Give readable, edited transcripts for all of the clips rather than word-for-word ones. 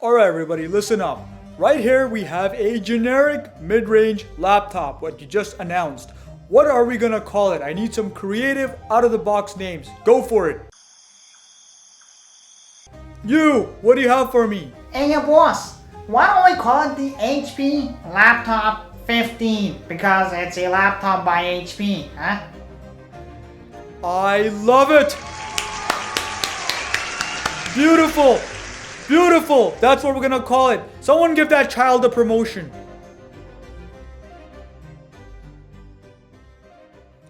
Alright everybody, listen up. Right here we have a generic mid-range laptop, what you just announced. What are we gonna call it? I need some creative, out-of-the-box names. Go for it. You, what do you have for me? Hey, your boss, why don't we call it the HP Laptop 15? Because it's a laptop by HP, huh? I love it! Beautiful! Beautiful! That's what we're gonna call it. Someone give that child a promotion.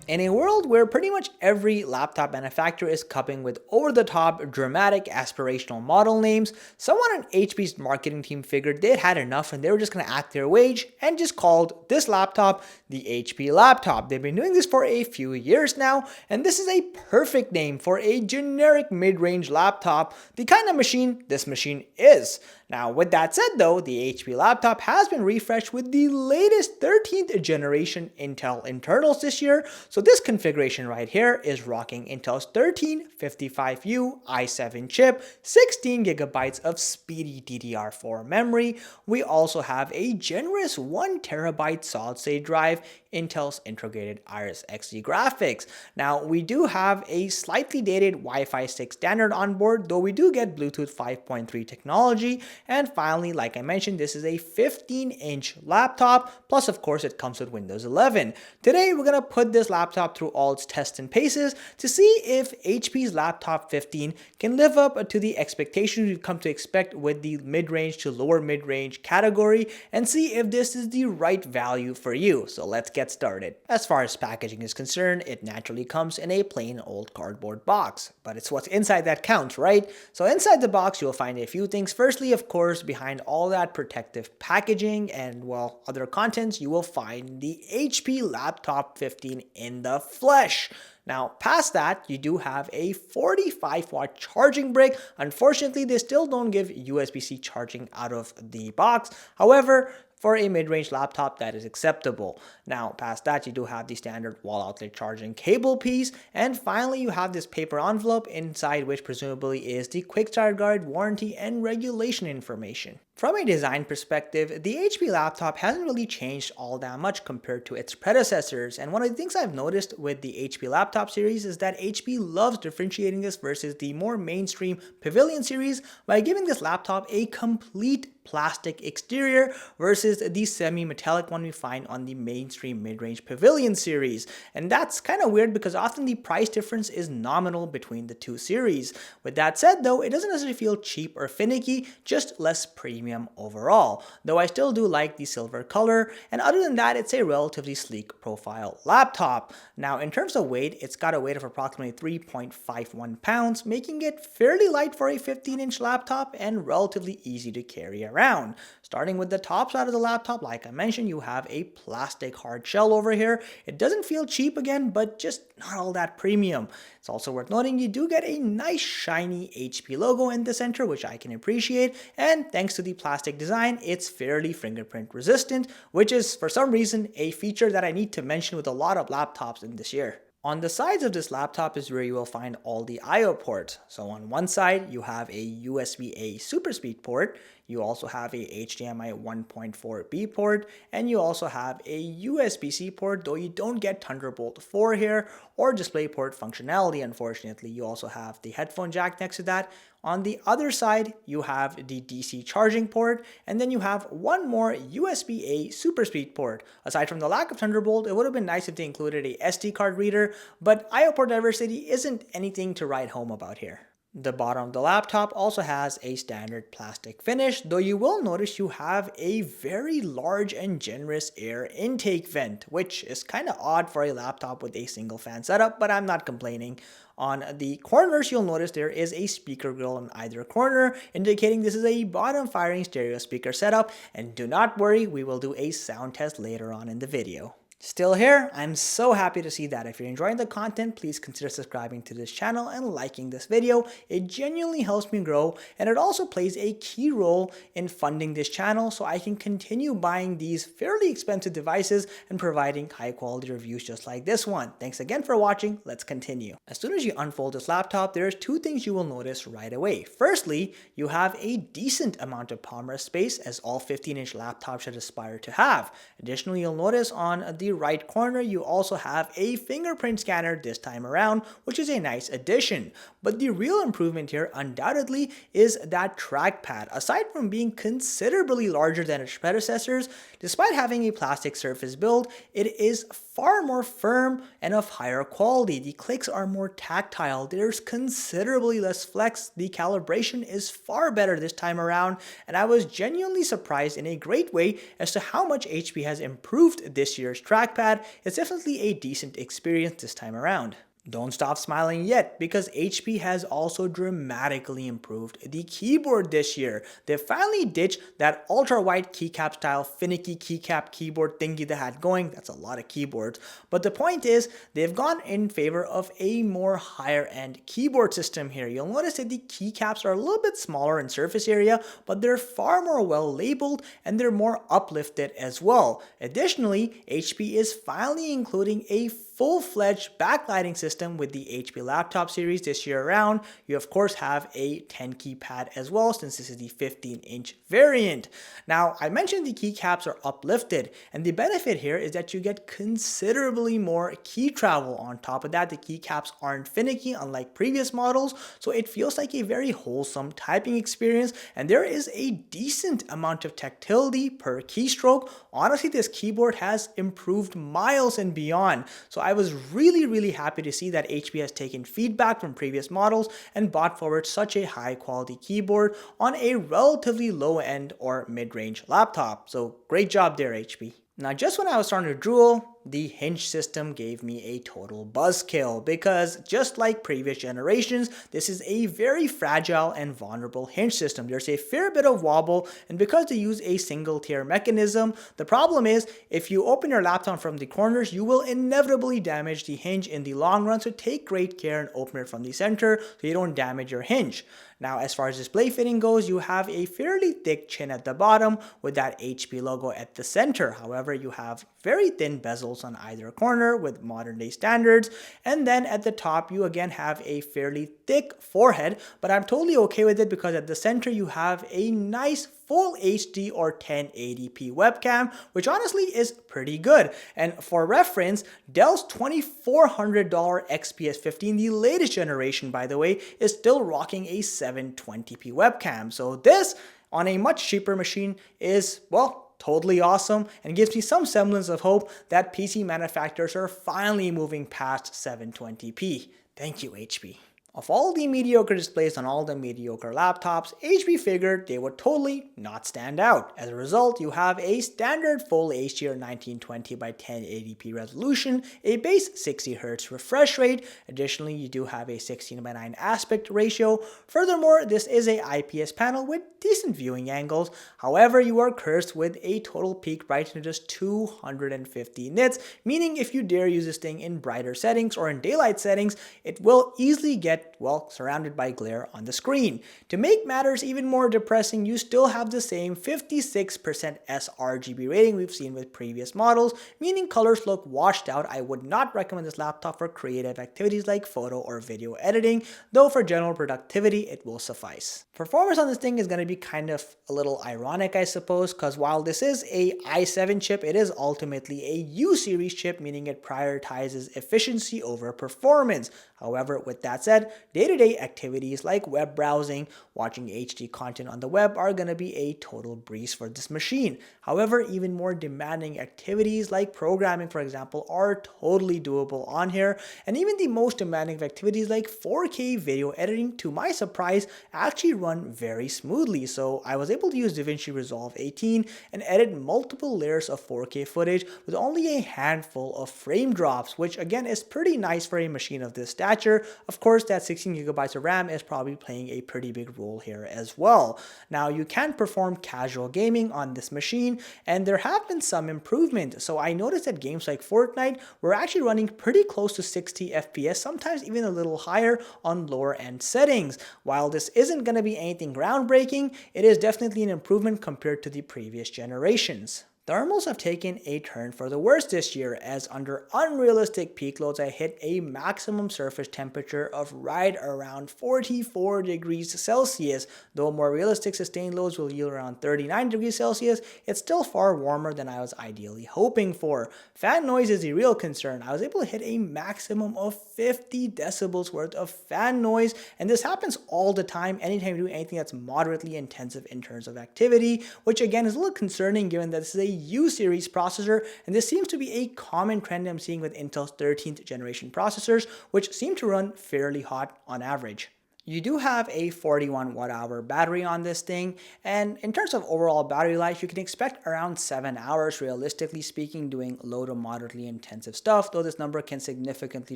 In a world where pretty much every laptop manufacturer is coming with over-the-top, dramatic, aspirational model names, someone on HP's marketing team figured they had enough and they were just going to act their wage and just called this laptop the HP laptop. They've been doing this for a few years now, and this is a perfect name for a generic mid-range laptop, the kind of machine this machine is. Now, with that said though, the HP laptop has been refreshed with the latest 13th generation Intel internals this year. So this configuration right here is rocking Intel's 1355U i7 chip, 16 gigabytes of speedy DDR4 memory. We also have a generous 1 terabyte solid state drive, Intel's integrated Iris Xe graphics. Now, we do have a slightly dated Wi-Fi 6 standard on board, though we do get Bluetooth 5.3 technology. And finally, like I mentioned, this is a 15-inch laptop, plus of course it comes with Windows 11. Today, we're gonna put this laptop through all its tests and paces to see if HP's Laptop 15 can live up to the expectations we've come to expect with the mid-range to lower mid-range category, and see if this is the right value for you. So let's get started. As far as packaging is concerned, it naturally comes in a plain old cardboard box, but it's what's inside that counts, right? So inside the box, you'll find a few things. Firstly, of course, behind all that protective packaging and, well, other contents, you will find the HP Laptop 15 in the flesh. Now, past that, you do have a 45-watt charging brick. Unfortunately, they still don't give USB-C charging out of the box. However, for a mid-range laptop, that is acceptable. Now, past that, you do have the standard wall outlet charging cable piece. And finally, you have this paper envelope inside which presumably is the Quick Start Guide, warranty, and regulation information. From a design perspective, the HP laptop hasn't really changed all that much compared to its predecessors, and one of the things I've noticed with the HP laptop series is that HP loves differentiating this versus the more mainstream Pavilion series by giving this laptop a complete plastic exterior versus the semi-metallic one we find on the mainstream mid-range Pavilion series. And that's kind of weird because often the price difference is nominal between the two series. With that said though, it doesn't necessarily feel cheap or finicky, just less premium overall, though I still do like the silver color, and other than that, it's a relatively sleek profile laptop. Now, in terms of weight, it's got a weight of approximately 3.51 pounds, making it fairly light for a 15-inch laptop and relatively easy to carry around. Starting with the top side of the laptop, like I mentioned, you have a plastic hard shell over here. It doesn't feel cheap again, but just not all that premium. It's also worth noting you do get a nice shiny HP logo in the center, which I can appreciate, and thanks to the plastic design, it's fairly fingerprint resistant, which is for some reason a feature that I need to mention with a lot of laptops in this year. On the sides of this laptop is where you will find all the I/O ports. So on one side, you have a USB-A super speed port, you also have a HDMI 1.4B port, and you also have a USB-C port, though you don't get Thunderbolt 4 here, or DisplayPort functionality, unfortunately. You also have the headphone jack next to that. On the other side, you have the DC charging port, and then you have one more USB-A super speed port. Aside from the lack of Thunderbolt, it would have been nice if they included a SD card reader, but I/O port diversity isn't anything to write home about here. The bottom of the laptop also has a standard plastic finish, though you will notice you have a very large and generous air intake vent, which is kind of odd for a laptop with a single fan setup, but I'm not complaining. On the corners, you'll notice there is a speaker grill on either corner, indicating this is a bottom-firing stereo speaker setup, and do not worry, we will do a sound test later on in the video. Still here? I'm so happy to see that. If you're enjoying the content, please consider subscribing to this channel and liking this video. It genuinely helps me grow, and it also plays a key role in funding this channel so I can continue buying these fairly expensive devices and providing high quality reviews just like this one. Thanks again for watching. Let's continue. As soon as you unfold this laptop, there's two things you will notice right away. Firstly, you have a decent amount of palm rest space, as all 15-inch laptops should aspire to have. Additionally, you'll notice on the right corner, you also have a fingerprint scanner this time around, which is a nice addition. But the real improvement here undoubtedly is that trackpad. Aside from being considerably larger than its predecessors, despite having a plastic surface build, it is far more firm and of higher quality. The clicks are more tactile, there's considerably less flex, the calibration is far better this time around, and I was genuinely surprised in a great way as to how much HP has improved this year's trackpad. It's definitely a decent experience this time around. Don't stop smiling yet, because HP has also dramatically improved the keyboard this year. They finally ditched that ultra-wide keycap style finicky keycap keyboard thingy they had going. That's a lot of keyboards. But the point is, they've gone in favor of a more higher end keyboard system here. You'll notice that the keycaps are a little bit smaller in surface area, but they're far more well labeled and they're more uplifted as well. Additionally, HP is finally including a full-fledged backlighting system with the HP laptop series this year around. You of course have a 10 key pad as well, since this is the 15-inch variant. Now, I mentioned the keycaps are uplifted, and the benefit here is that you get considerably more key travel. On top of that, the keycaps aren't finicky unlike previous models, so it feels like a very wholesome typing experience, and there is a decent amount of tactility per keystroke. Honestly, this keyboard has improved miles and beyond, so I was really happy to see that HP has taken feedback from previous models and brought forward such a high quality keyboard on a relatively low end or mid-range laptop. So great job there, HP. Now, just when I was starting to drool, the hinge system gave me a total buzzkill, because just like previous generations, this is a very fragile and vulnerable hinge system. There's a fair bit of wobble, and because they use a single tier mechanism, the problem is if you open your laptop from the corners, you will inevitably damage the hinge in the long run, so take great care and open it from the center so you don't damage your hinge. Now, as far as display fitting goes, you have a fairly thick chin at the bottom with that HP logo at the center. However, you have very thin bezels on either corner with modern day standards, and then at the top you again have a fairly thick forehead, but I'm totally okay with it because at the center you have a nice full HD or 1080p webcam, which honestly is pretty good. And for reference, Dell's $2,400 XPS 15, the latest generation by the way, is still rocking a 720p webcam. So this on a much cheaper machine is, well, totally awesome, and gives me some semblance of hope that PC manufacturers are finally moving past 720p. Thank you, HP. Of all the mediocre displays on all the mediocre laptops, HP figured they would totally not stand out. As a result, you have a standard full HDR 1920 by 1080p resolution, a base 60Hz refresh rate. Additionally, you do have a 16:9 aspect ratio. Furthermore, this is a IPS panel with decent viewing angles. However, you are cursed with a total peak brightness of just 250 nits, meaning if you dare use this thing in brighter settings or in daylight settings, it will easily get, well, surrounded by glare on the screen. To make matters even more depressing, you still have the same 56% sRGB rating we've seen with previous models, meaning colors look washed out. I would not recommend this laptop for creative activities like photo or video editing, though for general productivity it will suffice. Performance on this thing is going to be kind of a little ironic, I suppose, because while this is a i7 chip, it is ultimately a U-series chip, meaning it prioritizes efficiency over performance. However, with that said, day-to-day activities like web browsing, watching HD content on the web are going to be a total breeze for this machine. However, even more demanding activities like programming, for example, are totally doable on here, and even the most demanding activities like 4K video editing, to my surprise, actually run very smoothly. So I was able to use DaVinci Resolve 18 and edit multiple layers of 4K footage with only a handful of frame drops, which again is pretty nice for a machine of this stature. Of course, that that 16 gigabytes of RAM is probably playing a pretty big role here as well. Now, you can perform casual gaming on this machine, and there have been some improvement. So I noticed that games like Fortnite were actually running pretty close to 60 FPS, sometimes even a little higher on lower end settings. While this isn't going to be anything groundbreaking, it is definitely an improvement compared to the previous generations. Thermals have taken a turn for the worse this year, as under unrealistic peak loads I hit a maximum surface temperature of right around 44 degrees Celsius. Though more realistic sustained loads will yield around 39 degrees Celsius, it's still far warmer than I was ideally hoping for. Fan noise is a real concern. I was able to hit a maximum of 50 decibels worth of fan noise, and this happens all the time anytime you do anything that's moderately intensive in terms of activity, which again is a little concerning given that this is a U-series processor, and this seems to be a common trend I'm seeing with Intel's 13th generation processors, which seem to run fairly hot on average. You do have a 41 watt hour battery on this thing, and in terms of overall battery life, you can expect around 7 hours realistically speaking doing low to moderately intensive stuff, though this number can significantly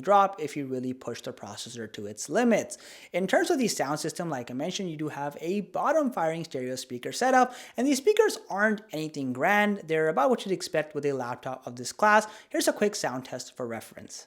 drop if you really push the processor to its limits. In terms of the sound system, like I mentioned, you do have a bottom firing stereo speaker setup, and these speakers aren't anything grand. They're about what you'd expect with a laptop of this class. Here's a quick sound test for reference.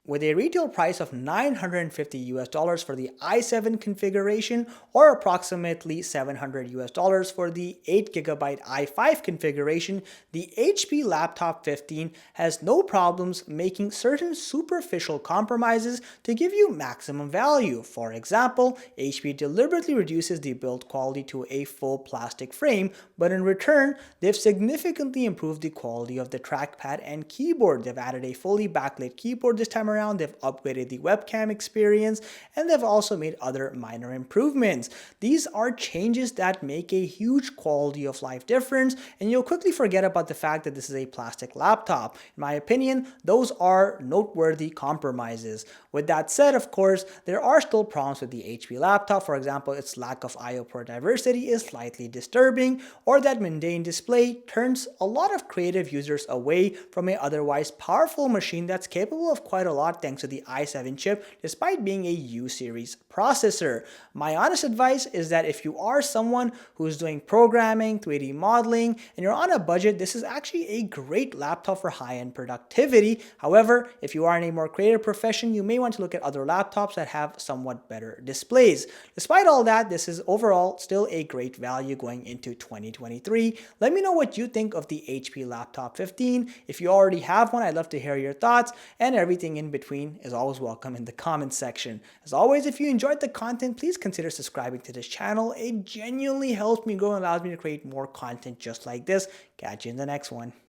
With a retail price of $950 for the i7 configuration, or approximately $700 for the 8GB i5 configuration, the HP Laptop 15 has no problems making certain superficial compromises to give you maximum value. For example, HP deliberately reduces the build quality to a full plastic frame, but in return, they've significantly improved the quality of the trackpad and keyboard. They've added a fully backlit keyboard this time around, they've upgraded the webcam experience, and they've also made other minor improvements. These are changes that make a huge quality of life difference, and you'll quickly forget about the fact that this is a plastic laptop. In my opinion, those are noteworthy compromises. With that said, of course, there are still problems with the HP laptop. For example, its lack of I/O port diversity is slightly disturbing, or that mundane display turns a lot of creative users away from an otherwise powerful machine that's capable of quite a lot thanks to the i7 chip, despite being a U-series processor. My honest advice is that if you are someone who's doing programming, 3D modeling, and you're on a budget, this is actually a great laptop for high-end productivity. However, if you are in a more creative profession, you may want to look at other laptops that have somewhat better displays. Despite all that, this is overall still a great value going into 2023. Let me know what you think of the HP Laptop 15. If you already have one, I'd love to hear your thoughts, and everything in between is always welcome in the comments section. As always, if you enjoyed the content, please consider subscribing to this channel. It genuinely helps me grow and allows me to create more content just like this. Catch you in the next one.